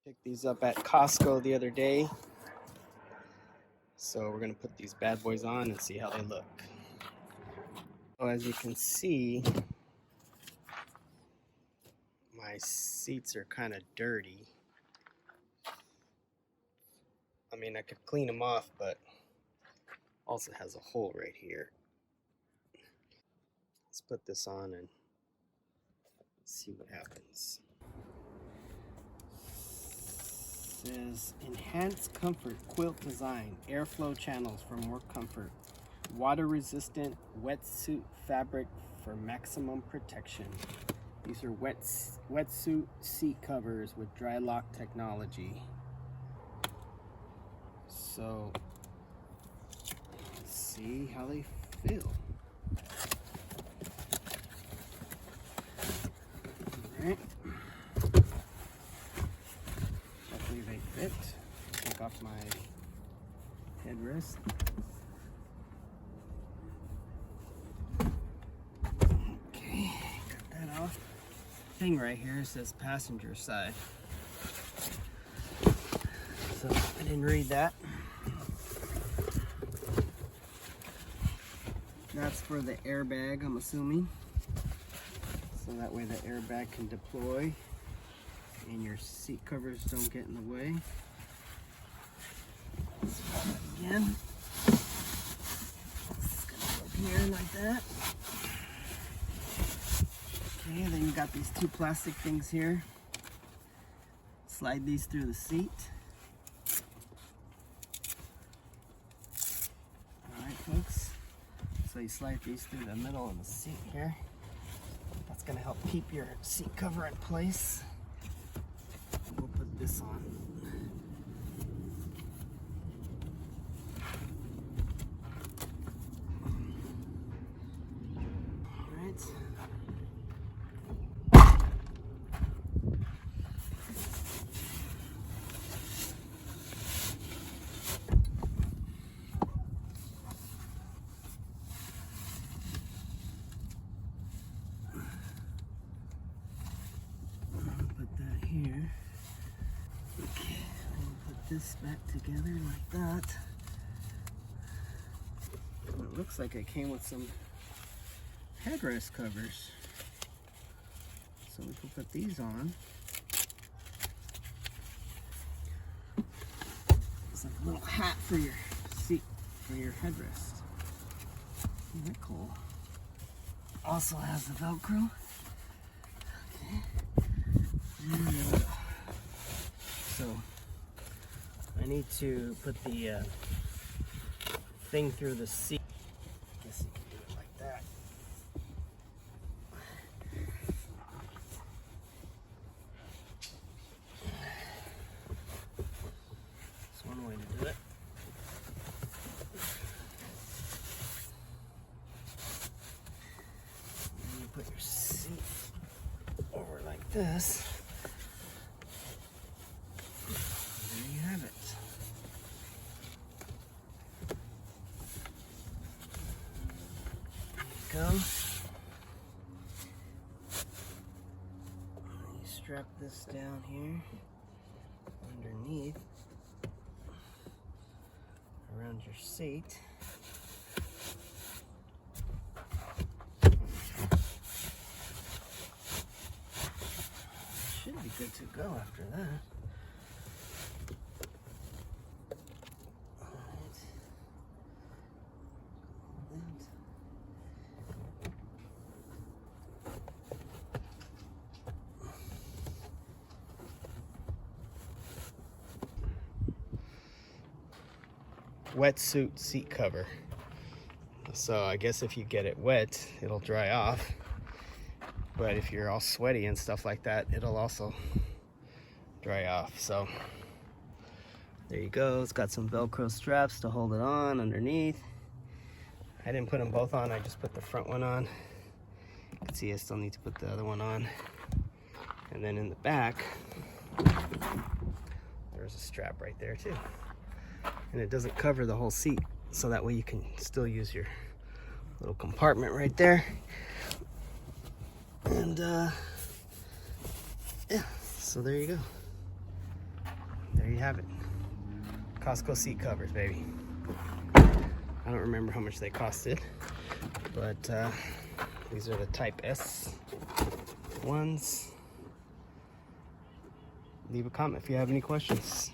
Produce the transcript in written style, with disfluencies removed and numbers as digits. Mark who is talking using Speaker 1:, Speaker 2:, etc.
Speaker 1: Picked these up at Costco the other day. So we're gonna put these bad boys on and see how they look. So as you can see, my seats are kind of dirty. I mean, I could clean them off, but also has a hole right here. Let's put this on and see what happens. It says enhanced comfort quilt design, airflow channels for more comfort, water resistant wetsuit fabric for maximum protection. These are wetsuit seat covers with dry lock technology. So let's see how they feel. Alright. Hopefully they fit. Take off my headrest. Okay, got that off. Thing right here says passenger side. So I didn't read that. That's for the airbag, I'm assuming. So that way the airbag can deploy and your seat covers don't get in the way. Let's pop it again. It's gonna go here like that. Okay, then you got these two plastic things here. Slide these through the seat. Alright folks, so you slide these through the middle of the seat here. That's going to help keep your seat cover in place. We'll put this on. Alright. Here. Okay, I'll put this back together like that. And it looks like it came with some headrest covers. So we can put these on. It's like a little hat for your seat, for your headrest. Isn't that cool? Also has the Velcro. So I need to put the thing through the seat. I guess you can do it like that. That's one way to do it. And you put your seat over like this. Go. You strap this down here underneath around your seat. Should be good to go after that. Wetsuit seat cover. So I guess if you get it wet, it'll dry off. But if you're all sweaty and stuff like that, it'll also dry off. So there you go. It's got some Velcro straps to hold it on underneath. I didn't put them both on. I just put the front one on. You can see I still need to put the other one on. And then in the back, there's a strap right there too. And it doesn't cover the whole seat, so that way you can still use your little compartment right there. And yeah, so there you go. have it. Costco seat covers, baby. I don't remember how much they costed, but these are the Type S ones. Leave a comment if you have any questions.